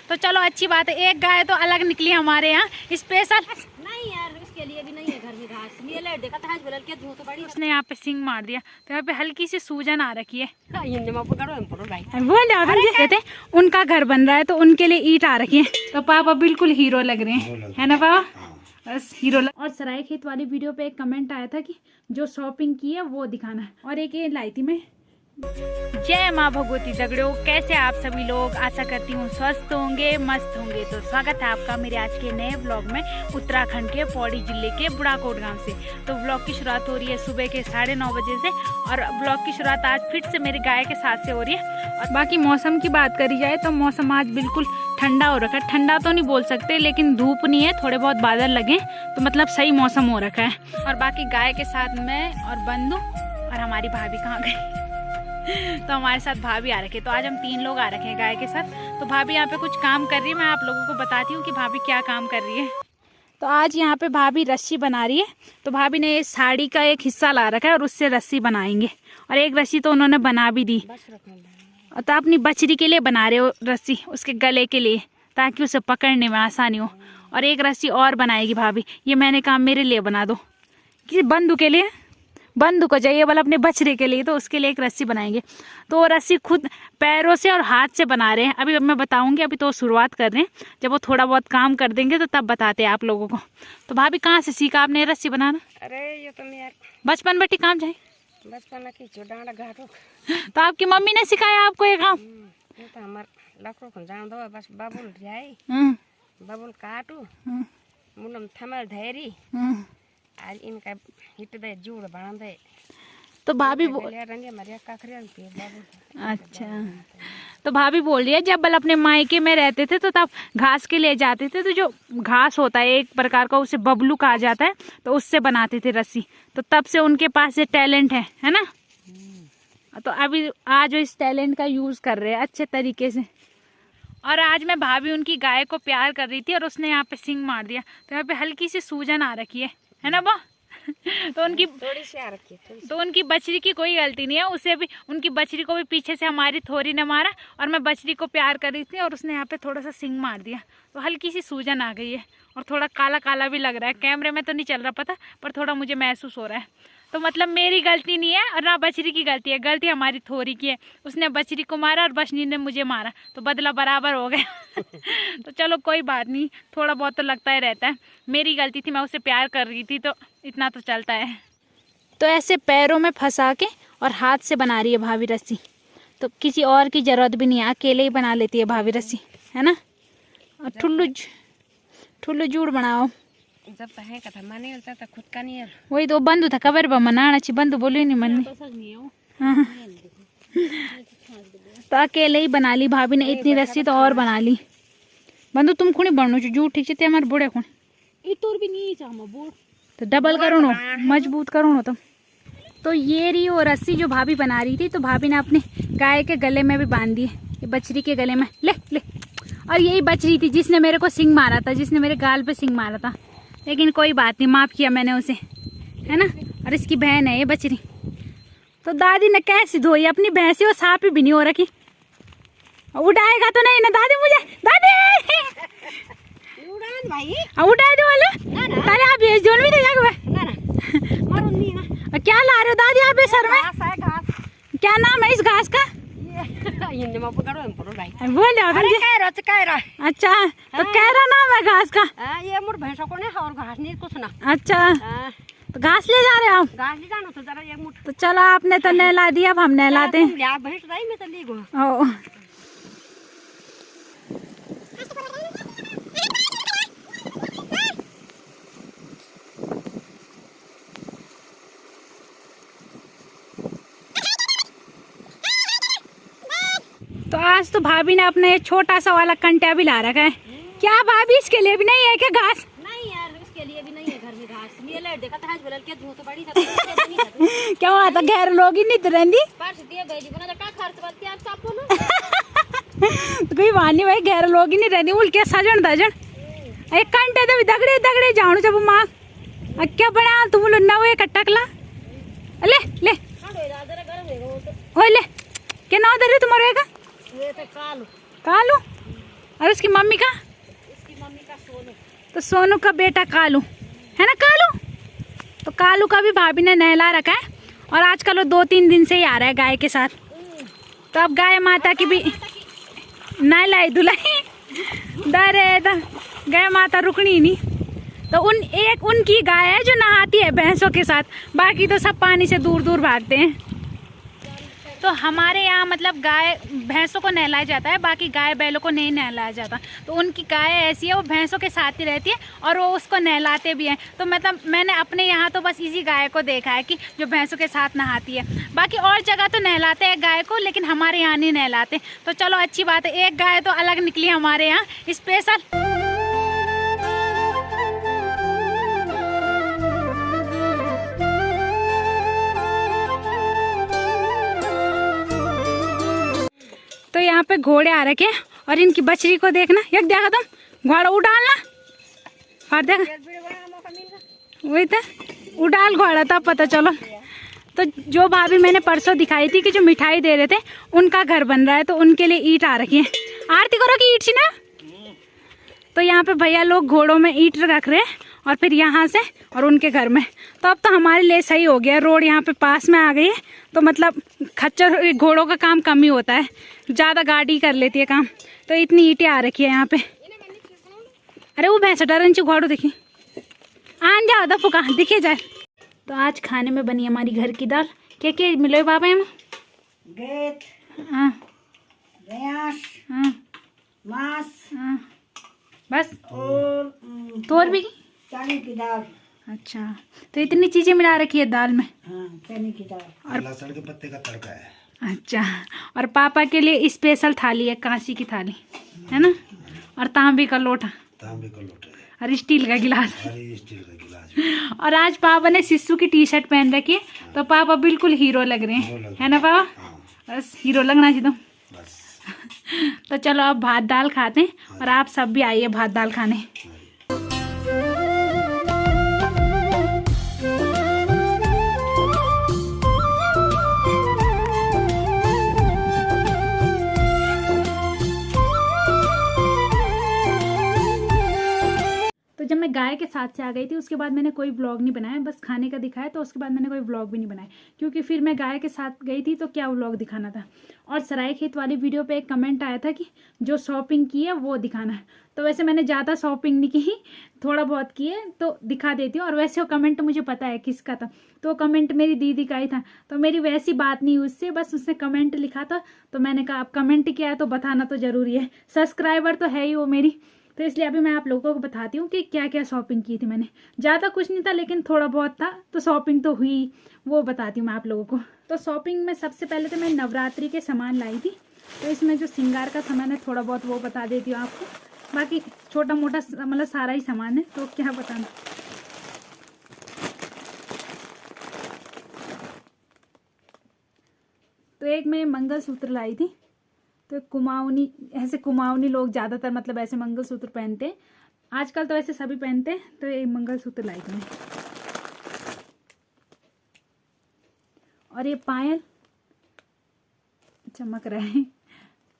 तो चलो अच्छी बात है, एक गाय तो अलग निकली हमारे यहाँ स्पेशल। नहीं यार इसके लिए भी नहीं है घर में घास, ये ले देखा था बोल के धो तो बड़ी उसने यहाँ पे सिंग मार दिया तो यहाँ पे हल्की सी सूजन आ रखी है। हिंदी में पकड़ो हम पकड़ो भाई वो कहते उनका घर बन रहा है तो उनके लिए ईंट आ रखी है। तो पापा बिल्कुल हीरो लग रहे हैं, है ना पापा? बस हीरो और सराय खेत वाली वीडियो पे एक कमेंट आया था कि जो शॉपिंग की है वो दिखाना है, और एक ये लाई थी मैं। जय माँ भगवती दगड़ो, कैसे आप सभी लोग? आशा करती हूँ स्वस्थ होंगे, मस्त होंगे। तो स्वागत है आपका मेरे आज के नए ब्लॉग में उत्तराखंड के पौड़ी जिले के बुढ़ाकोट गांव से। तो ब्लॉग की शुरुआत हो रही है सुबह के 9:30 बजे से, और ब्लॉग की शुरुआत आज फिर से मेरे गाय के साथ से हो रही है। और बाकी मौसम की बात करी जाए तो मौसम आज बिल्कुल ठंडा हो रखा है। ठंडा तो नहीं बोल सकते, लेकिन धूप नहीं है, थोड़े बहुत बादल लगे तो मतलब सही मौसम हो रखा है। और बाकी गाय के साथ मैं और बंधु और हमारी भाभी कहाँ गई तो हमारे साथ भाभी आ रखे। तो आज हम 3 लोग आ रखे हैं गाय के साथ। तो भाभी यहाँ पे कुछ काम कर रही है, मैं आप लोगों को बताती हूँ कि भाभी क्या काम कर रही है। तो आज यहाँ पे भाभी रस्सी बना रही है। तो भाभी ने साड़ी का एक हिस्सा ला रखा है और उससे रस्सी बनाएंगे, और एक रस्सी तो उन्होंने बना भी दी। तो अपनी बछड़ी के लिए बना रहे हो रस्सी, उसके गले के लिए, ताकि उसे पकड़ने में आसानी हो। और एक रस्सी और बनाएगी भाभी, ये मैंने कहा मेरे लिए बना दो, कि बंधु के लिए, बंधु को चाहिए वाला अपने बछड़े के लिए, तो उसके लिए एक रस्सी बनाएंगे। तो वो रस्सी खुद पैरों से और हाथ से बना रहे हैं। अभी मैं बताऊंगी, अभी तो शुरुआत कर रहे हैं, जब वो थोड़ा बहुत काम कर देंगे तो तब बताते हैं आप लोगों को। तो भाभी कहाँ से सीखा आपने रस्सी बनाना? अरे ये तो मैं बचपन बेटी काम जाए बचपन की चोडाड़ा घाटो। तो आपकी मम्मी ने सिखाया आपको ये काम? ये तो हमार लकड़ों को जान दो, बस बबुल जाए बबुल काटू मुनम थमल धैरी आज इनका हिट दे जोड़ बना दे। तो भाभी अच्छा, तो भाभी बोल रही है जब बल अपने मायके में रहते थे तो तब घास के लिए जाते थे, तो जो घास होता है एक प्रकार का, उसे बबलू कहा जाता है, तो उससे बनाते थे रस्सी। तो तब से उनके पास ये टैलेंट है ना? तो अभी आज वो इस टैलेंट का यूज कर रहे हैं अच्छे तरीके से। और आज मैं भाभी उनकी गाय को प्यार कर रही थी और उसने यहाँ पे सिंग मार दिया, तो यहाँ पे हल्की सी सूजन आ रखी है ना बा? तो उनकी थोड़ी सी आ रखी है, तो उनकी बछड़ी की कोई गलती नहीं है, उसे भी, उनकी बछड़ी को भी पीछे से हमारी थोड़ी ने मारा, और मैं बछड़ी को प्यार कर रही थी और उसने यहाँ पे थोड़ा सा सिंग मार दिया, तो हल्की सी सूजन आ गई है। और थोड़ा काला काला भी लग रहा है, कैमरे में तो नहीं चल रहा पता, पर थोड़ा मुझे महसूस हो रहा है। तो मतलब मेरी गलती नहीं है और ना बछड़ी की गलती है, गलती हमारी थोड़ी की है। उसने बछड़ी को मारा और बछड़ी ने मुझे मारा, तो बदला बराबर हो गया तो चलो कोई बात नहीं, थोड़ा बहुत तो लगता ही रहता है। मेरी गलती थी, मैं उसे प्यार कर रही थी, तो इतना तो चलता है। तो ऐसे पैरों में फंसा के और हाथ से बना रही है भाभी रस्सी, तो किसी और की जरूरत भी नहीं है, अकेले ही बना लेती है भाभी रस्सी, है ना? और ठुल्लू जूड़ बनाओ जब है कथा माने होता था खुद का नहीं है। वही तो बंधु था खबर बा मनाना ची, बंधु बोली नहीं मन में। तो अकेले ही बना ली भाभी ने इतनी रस्सी, तो और बना ली। बंधु तुम खुणी बनू जूठ ठीक से हमारे बूढ़े खुण इतोर भी नहीं चाह बूढ़, तो डबल करो नो, मजबूत करो नो तुम। तो ये रही वो रस्सी जो भाभी बना रही थी, तो भाभी ने अपने गाय के गले में भी बांध दी है, ये बछड़ी के गले में। ले ले, और यही बछड़ी थी जिसने मेरे को सिंग मारा था, जिसने मेरे गाल पे सिंग मारा था, लेकिन कोई बात नहीं, माफ किया मैंने उसे, है ना? और इसकी बहन है ये बछड़ी। तो दादी ने कैसी धोई अपनी भैंसी, वो साफ भी नहीं हो रखी। उठाएगा तो नहीं ना दादी मुझे? दादी भाई उठा दो वाले, तारे आप भेज दो भी ना। क्या ला रहे हो दादी आप ये सर में? क्या नाम है इस घास का? हिंदी में पकड़ो हम पकड़ो भाई। बोले अच्छा, तो कैरा नाम है घास का? ये मोर भैंसों को नहीं, और घास नहीं कुछ ना। अच्छा, तो घास ले जा रहे हो आप? घास ले जाना तो जरा एक मुठ। तो चलो, आपने तो नहला दिया, अब हम नहलाते हैं। भैंस दाई में तो ले गो। तो आज तो भाभी ने अपने छोटा सा वाला कंटा भी ला रखा है। क्या भाभी इसके लिए भी नहीं है क्या घास? नहीं यार इसके लिए भी नहीं है घर में घास, ये ले देखा था बोल के धो तो बड़ी था क्या हुआ था? घर लोग ही नहीं तो रहंदी परस दिए गई बना का खर्च करती आप सब बोलो कोई वानी भाई, घर लोग ही नहीं रहंदी, उल्के सजन दजन एक कंटे तो दगड़े दगड़े जाऊं जब मां क्या बना तुम लन्ना वो कटकला ले ले ओए ले क्या नाम दे रहे तुम्हारे का? ये तो कालू कालू और उसकी मम्मी का? उसकी मम्मी का सोनू। तो सोनू का बेटा कालू है ना, कालू। तो कालू का भी भाभी ने नहला रखा है और आजकल वो 2-3 दिन से ही आ रहा है गाय के साथ। तो अब गाय माता की भी नहलाई धुलाई डरे गाय माता रुकनी ही नहीं। तो उनकी गाय है जो नहाती है भैंसों के साथ, बाकी तो सब पानी से दूर दूर भागते हैं। तो हमारे यहाँ मतलब गाय भैंसों को नहलाया जाता है, बाकी गाय बैलों को नहीं नहलाया जाता। तो उनकी गाय ऐसी है, वो भैंसों के साथ ही रहती है और वो उसको नहलाते भी हैं। तो मतलब मैंने अपने यहाँ तो बस इसी गाय को देखा है कि जो भैंसों के साथ नहाती है। बाकी और जगह तो नहलाते हैं गाय को, लेकिन हमारे यहाँ नहीं नहलाते। तो चलो अच्छी बात है, एक गाय तो अलग निकली हमारे यहाँ स्पेशल। तो यहाँ पे घोड़े आ रखे हैं और इनकी बछड़ी को देखना, यक देखा तुम घोड़ा उड़ालना और देखा वही तो उड़ाल घोड़ा था, पता चलो। तो जो भाभी मैंने परसों दिखाई थी कि जो मिठाई दे रहे थे, उनका घर बन रहा है, तो उनके लिए ईंट आ रखी है। आरती करो कि ईंट सी ना। तो यहाँ पे भैया लोग घोड़ों में ईंट रख रहे हैं और फिर यहाँ से और उनके घर में। तो अब तो हमारे लिए सही हो गया, रोड यहाँ पे पास में आ गई है। तो मतलब खच्चर घोड़ों का काम कम ही होता है, ज़्यादा गाड़ी कर लेती है काम। तो इतनी ईंटें आ रखी है यहाँ पे। अरे वो भैंस डरंची घोड़ो देखी आन जाओ दफू कहाँ दिखे जाए। तो आज खाने में बनी हमारी घर की दाल। क्या क्या मिलो बाबा हम? हाँ हाँ मांस, हाँ बस और तोर भी चने की दाल। अच्छा, तो इतनी चीजें मिला रखी है दाल में। हाँ, चने की दाल और लहसुन के पत्ते का तड़का है। अच्छा, और पापा के लिए स्पेशल थाली है, कांसी की थाली है ना, और तांबे का लोटा, तांबे का लोटा है और स्टील का गिलास। और स्टील का गिलास। और आज पापा ने सिस्सू की टी शर्ट पहन रखी है, तो पापा बिल्कुल हीरो लग रहे हैं, है ना पापा? बस हीरो लगना चाहिए तुम। बस तो चलो अब भात दाल खाते हैं और आप सब भी आइए भात दाल खाने। जब मैं गाय के साथ से आ गई थी उसके बाद मैंने कोई व्लॉग नहीं बनाया, बस खाने का दिखाया। तो उसके बाद मैंने कोई व्लॉग भी नहीं बनाया, क्योंकि फिर मैं गाय के साथ गई थी तो क्या व्लॉग दिखाना था। और सरायखेत वाली वीडियो पे एक कमेंट आया था कि जो शॉपिंग की है वो दिखाना है। तो वैसे मैंने ज़्यादा शॉपिंग नहीं की, थोड़ा बहुत किए, तो दिखा देती हूँ। और वैसे वो कमेंट मुझे पता है किसका था, तो वो कमेंट मेरी दीदी का ही था। तो मेरी वैसी बात नहीं उससे, बस उसने कमेंट लिखा था तो मैंने कहा अब कमेंट किया है तो बताना तो ज़रूरी है, सब्सक्राइबर तो है ही वो मेरी। तो इसलिए अभी मैं आप लोगों को बताती हूँ कि क्या क्या शॉपिंग की थी मैंने। ज़्यादा कुछ नहीं था लेकिन थोड़ा बहुत था, तो शॉपिंग तो हुई, वो बताती हूँ मैं आप लोगों को। तो शॉपिंग में सबसे पहले तो मैं नवरात्रि के सामान लाई थी। तो इसमें जो श्रृंगार का सामान है थोड़ा बहुत वो बता देती हूँ आपको, बाकी छोटा मोटा मतलब सारा ही सामान है, तो क्या बताना। तो एक मैं मंगलसूत्र लाई थी। तो कुमाऊनी, ऐसे कुमाऊनी लोग ज़्यादातर मतलब ऐसे मंगलसूत्र पहनते हैं, आजकल तो ऐसे सभी पहनते हैं। तो ये मंगलसूत्र लाई थी मैं। और ये पायल चमक रहा है,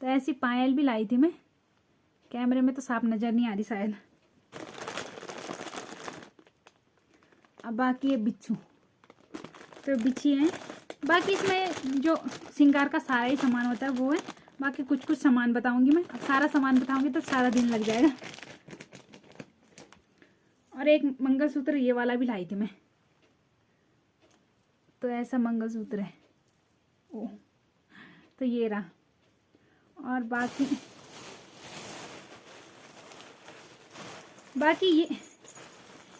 तो ऐसी पायल भी लाई थी मैं। कैमरे में तो साफ नज़र नहीं आ रही शायद। अब बाकी ये बिच्छू, तो बिच्छी है। बाकी इसमें जो श्रृंगार का सारा ही सामान होता है वो है, बाकी कुछ कुछ सामान बताऊंगी मैं। अब सारा सामान बताऊंगी तो सारा दिन लग जाएगा। और एक मंगलसूत्र ये वाला भी लाई थी मैं। तो ऐसा मंगलसूत्र है ओ, तो ये रहा। और बाकी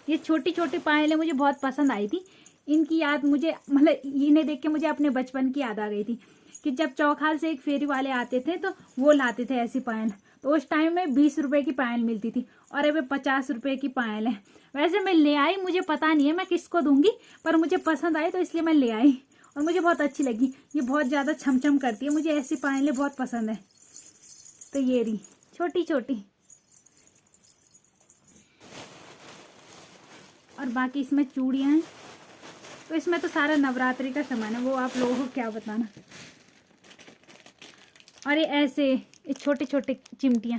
ये छोटी छोटी पायलें मुझे बहुत पसंद आई थी। इनकी याद मुझे मतलब इन्हें देख के मुझे अपने बचपन की याद आ गई थी कि जब चौखाल से एक फेरी वाले आते थे तो वो लाते थे ऐसी पायल। तो उस टाइम में 20 रुपए की पायल मिलती थी और अभी 50 रुपए की पायल है। वैसे मैं ले आई, मुझे पता नहीं है मैं किसको दूंगी, पर मुझे पसंद आई तो इसलिए मैं ले आई और मुझे बहुत अच्छी लगी। ये बहुत ज़्यादा छमछम करती है, मुझे ऐसी पायलें बहुत पसंद है। तो ये रही छोटी छोटी। और बाकी इसमें चूड़ियाँ हैं। तो इसमें तो सारा नवरात्रि का सामान है, वो आप लोगों को क्या बताना। और ये ऐसे ये छोटे छोटे चिमटियाँ,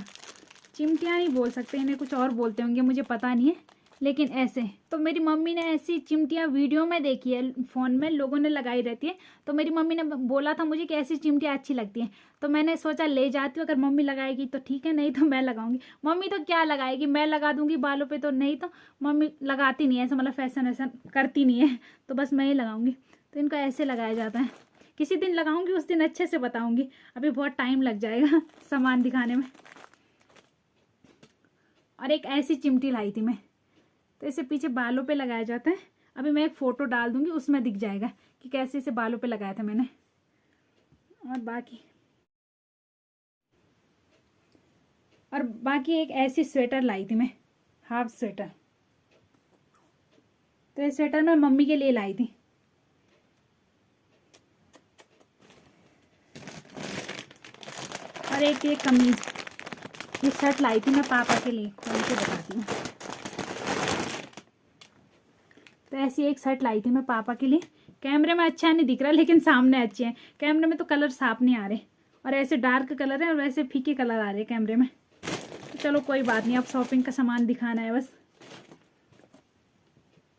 चिमटियाँ नहीं बोल सकते, इन्हें कुछ और बोलते होंगे, मुझे पता नहीं है, लेकिन ऐसे। तो मेरी मम्मी ने ऐसी चिमटियाँ वीडियो में देखी है, फ़ोन में लोगों ने लगाई रहती है, तो मेरी मम्मी ने बोला था मुझे कि ऐसी चिमटियाँ अच्छी लगती हैं, तो मैंने सोचा ले जाती हूँ, अगर मम्मी लगाएगी तो ठीक है, नहीं तो मैं लगाऊंगी। मम्मी तो क्या लगाएगी, मैं लगा दूंगी बालों पे, तो नहीं तो मम्मी लगाती नहीं है ऐसा, मतलब फैशन वैसन करती नहीं है, तो बस मैं ही लगाऊंगी। तो इनका ऐसे लगाया जाता है, किसी दिन लगाऊंगी, उस दिन अच्छे से बताऊंगी, अभी बहुत टाइम लग जाएगा सामान दिखाने में। और एक ऐसी चिमटी लाई थी मैं, तो इसे पीछे बालों पे लगाया जाता है। अभी मैं एक फ़ोटो डाल दूंगी, उसमें दिख जाएगा कि कैसे इसे बालों पे लगाया था मैंने। और बाकी एक ऐसी स्वेटर लाई थी मैं, हाफ स्वेटर। तो ये स्वेटर मैं मम्मी के लिए लाई थी। और एक ये कमीज, ये शर्ट लाई थी मैं पापा के लिए, खोल के बताती हूँ। तो ऐसी एक शर्ट लाई थी मैं पापा के लिए। कैमरे में अच्छा नहीं दिख रहा, लेकिन सामने अच्छे हैं, कैमरे में तो कलर साफ नहीं आ रहे, और ऐसे डार्क कलर है और वैसे फीके कलर आ रहे हैं कैमरे में। तो चलो कोई बात नहीं, अब शॉपिंग का सामान दिखाना है बस।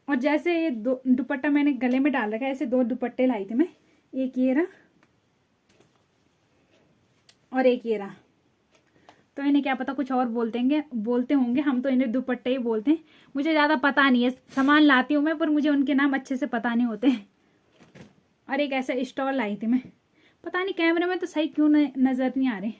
और जैसे ये दो दुपट्टा मैंने गले में डाल रखा है, ऐसे 2 दुपट्टे लाई थी मैं, एक ये रहा और एक ये रहा। तो इन्हें क्या पता कुछ और बोलते होंगे, हम तो इन्हें दुपट्टे ही बोलते हैं, मुझे ज़्यादा पता नहीं है, सामान लाती हूँ मैं पर मुझे उनके नाम अच्छे से पता नहीं होते। और एक ऐसा स्टॉल लाई थी मैं, पता नहीं कैमरे में तो सही क्यों नज़र नहीं आ रहे।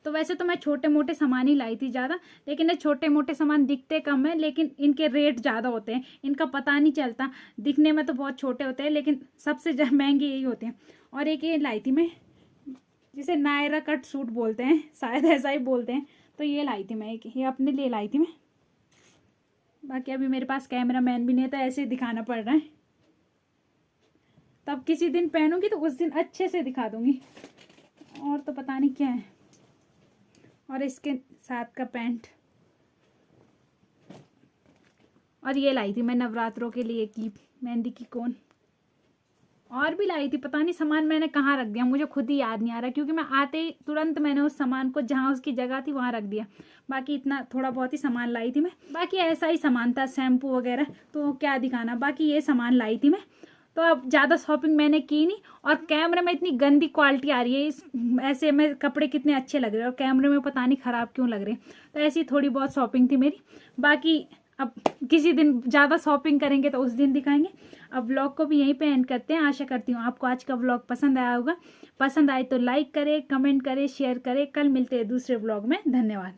तो वैसे तो मैं छोटे मोटे सामान ही लाई थी ज़्यादा, लेकिन ये छोटे मोटे सामान दिखते कम है, लेकिन इनके रेट ज़्यादा होते हैं, इनका पता नहीं चलता, दिखने में तो बहुत छोटे होते हैं लेकिन सबसे महंगे यही होते हैं। और एक ये लाई थी मैं, जिसे नायरा कट सूट बोलते हैं, शायद ऐसा ही बोलते हैं, तो ये लाई थी मैं, एक ये अपने लिए लाई थी मैं। बाकी अभी मेरे पास कैमरा मैन भी नहीं है, तो ऐसे दिखाना पड़ रहा है, तब किसी दिन पहनूंगी तो उस दिन अच्छे से दिखा दूंगी। और तो पता नहीं क्या है। और इसके साथ का पैंट। और ये लाई थी मैं नवरात्रों के लिए की मेहंदी की कोन। और भी लाई थी, पता नहीं सामान मैंने कहाँ रख दिया, मुझे खुद ही याद नहीं आ रहा, क्योंकि मैं आते ही तुरंत मैंने उस सामान को जहाँ उसकी जगह थी वहाँ रख दिया। बाकी इतना थोड़ा बहुत ही सामान लाई थी मैं, बाकी ऐसा ही सामान था, शैम्पू वगैरह, तो क्या दिखाना। बाकी ये सामान लाई थी मैं। तो अब ज़्यादा शॉपिंग मैंने की नहीं, और कैमरे में इतनी गंदी क्वालिटी आ रही है, इस ऐसे में कपड़े कितने अच्छे लग रहे हैं और कैमरे में पता नहीं ख़राब क्यों लग रहे हैं। तो ऐसी थोड़ी बहुत शॉपिंग थी मेरी। बाकी अब किसी दिन ज़्यादा शॉपिंग करेंगे तो उस दिन दिखाएंगे। अब व्लॉग को भी यहीं पे एंड करते हैं। आशा करती हूँ आपको आज का व्लॉग पसंद आया होगा। पसंद आए तो लाइक करें, कमेंट करें, शेयर करें। कल मिलते हैं दूसरे व्लॉग में। धन्यवाद।